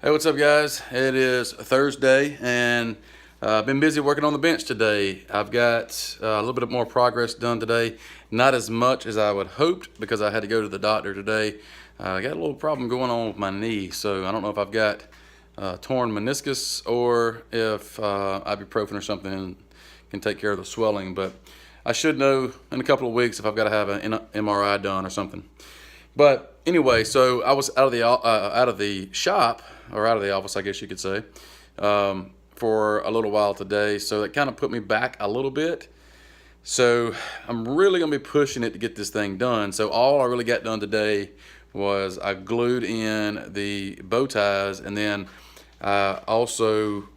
Hey, what's up, guys? It is Thursday, and I've been busy working on the bench today. I've got a little bit more progress done today. Not as much as I would hoped because I had to go to the doctor today. I got a little problem going on with my knee, so I don't know if I've got torn meniscus or if ibuprofen or something can take care of the swelling. But I should know in a couple of weeks if I've got to have an MRI done or something. But anyway, so I was out of the shop, or out of the office, I guess you could say, for a little while today. So that kind of put me back a little bit. So I'm really gonna be pushing it to get this thing done. So all I really got done today was I glued in the bow ties, and then I also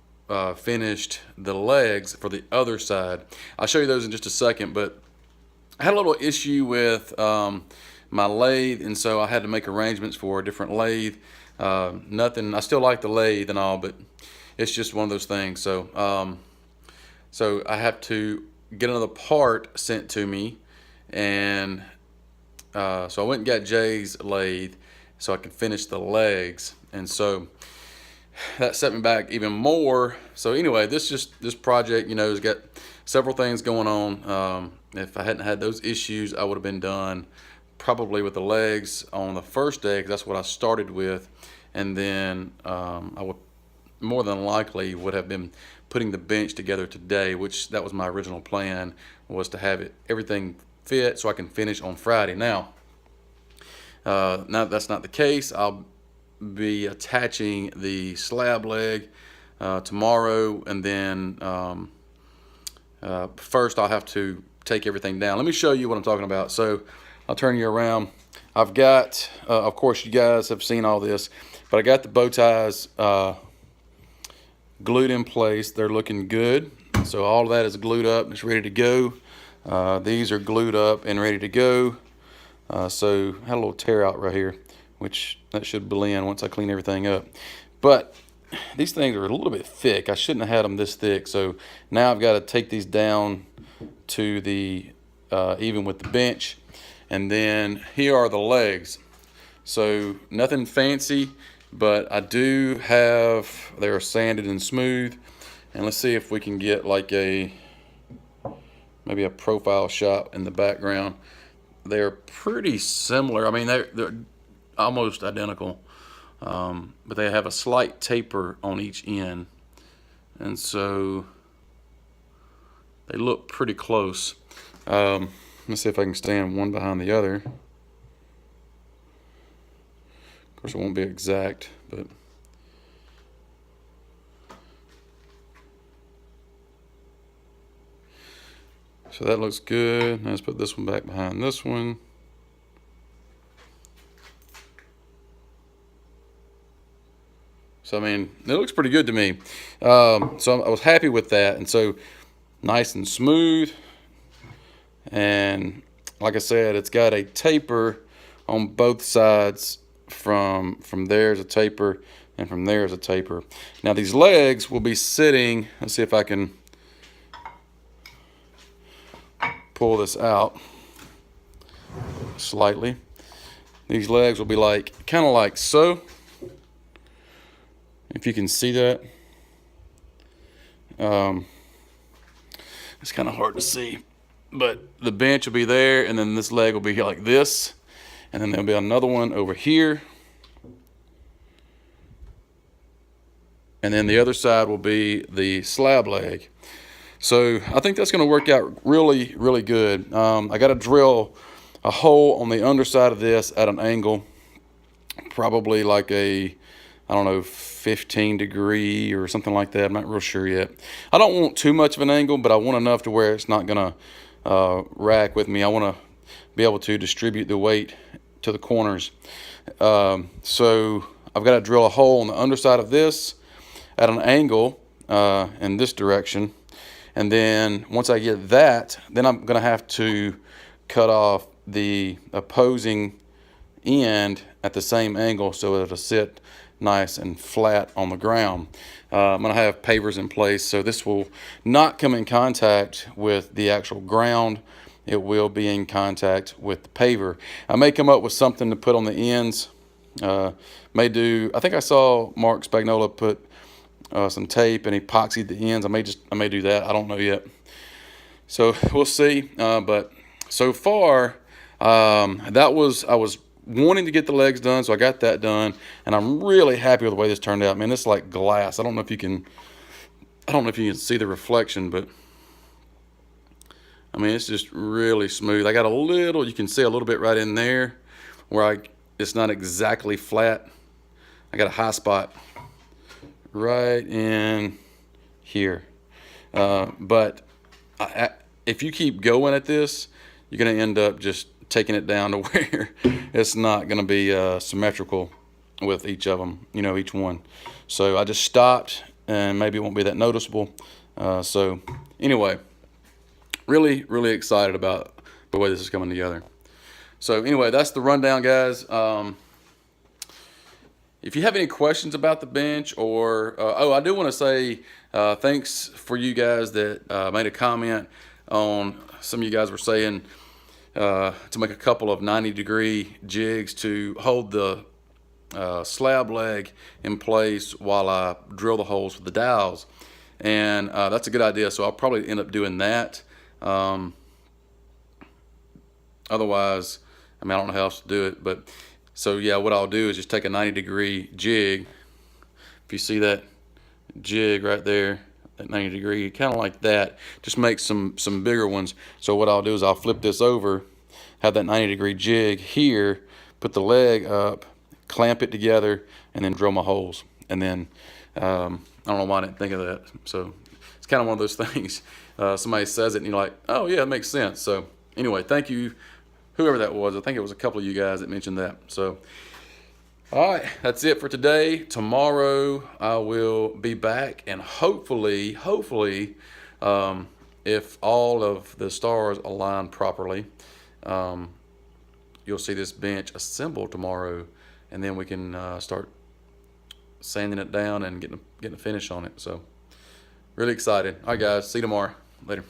finished the legs for the other side. I'll show you those in just a second, but I had a little issue with my lathe, and so I had to make arrangements for a different lathe. Nothing. I still like the lathe and all, but it's just one of those things. So I have to get another part sent to me, and so I went and got Jay's lathe so I could finish the legs, and so that set me back even more. So anyway, this project, has got several things going on. If I hadn't had those issues, I would have been done probably with the legs on the first day, because that's what I started with, and then I would more than likely would have been putting the bench together today, which that was my original plan, was to have everything fit so I can finish on Friday. Now that's not the case. I'll be attaching the slab leg tomorrow, and then first I'll have to take everything down. Let me show you what I'm talking about. So I'll turn you around. I've got, of course, you guys have seen all this, but I got the bow ties glued in place. They're looking good. So all of that is glued up and it's ready to go. These are glued up and ready to go. So I had a little tear out right here, which that should blend once I clean everything up. But these things are a little bit thick. I shouldn't have had them this thick. So now I've got to take these down to the even with the bench. And then here are the legs. So nothing fancy, but I do have, they are sanded and smooth. And let's see if we can get like maybe a profile shot in the background. They're pretty similar. I mean, they're almost identical, but they have a slight taper on each end. And so they look pretty close. Let's see if I can stand one behind the other. Of course, it won't be exact, but so that looks good. Now let's put this one back behind this one. So I mean, it looks pretty good to me. So I was happy with that, and so nice and smooth. And like I said, it's got a taper on both sides. From there's a taper, and from there's a taper. Now these legs will be sitting. Let's see if I can pull this out slightly. These legs will be like kind of like so. If you can see that. It's kind of hard to see, but the bench will be there, and then this leg will be like this, and then there'll be another one over here, and then the other side will be the slab leg. So I think that's going to work out really, really good. I got to drill a hole on the underside of this at an angle, probably like I don't know, 15 degree or something like that. I'm not real sure yet. I don't want too much of an angle, but I want enough to where it's not going to rack with me. I want to be able to distribute the weight to the corners. So I've got to drill a hole on the underside of this at an angle in this direction. And then once I get that, then I'm going to have to cut off the opposing end at the same angle so it'll sit nice and flat on the ground. I'm going to have pavers in place, so this will not come in contact with the actual ground. It will be in contact with the paver. I may come up with something to put on the ends May do. I think I saw Mark Spagnola put some tape and epoxied the ends. I may do that. I don't know yet. So we'll see. But so far, I was wanting to get the legs done, so I got that done, and I'm really happy with the way this turned out. Man, it's like glass. I don't know if you can see the reflection, but I mean, it's just really smooth. I got a little, you can see a little bit right in there where it's not exactly flat. I got a high spot right in here. But if you keep going at this, you're going to end up just taking it down to where it's not going to be symmetrical with each of them, each one. So I just stopped, and maybe it won't be that noticeable. So anyway, really, really excited about the way this is coming together. So anyway, that's the rundown, guys. If you have any questions about the bench, or I do want to say thanks for you guys that made a comment on, some of you guys were saying to make a couple of 90-degree jigs to hold the slab leg in place while I drill the holes for the dowels, and that's a good idea. So I'll probably end up doing that. Otherwise, I mean, I don't know how else to do it, but so yeah, what I'll do is just take a 90-degree jig. If you see that jig right there, that 90-degree, kind of like that, just make some bigger ones. So what I'll do is I'll flip this over, have that 90-degree jig here, put the leg up, clamp it together, and then drill my holes. And then I don't know why I didn't think of that. So it's kind of one of those things. Somebody says it and you're like, oh yeah, it makes sense. So anyway, thank you, whoever that was. I think it was a couple of you guys that mentioned that. So all right, that's it for today. Tomorrow I will be back, and hopefully, if all of the stars align properly, you'll see this bench assembled tomorrow, and then we can start sanding it down and getting a finish on it. So really excited. All right, guys, see you tomorrow. Later.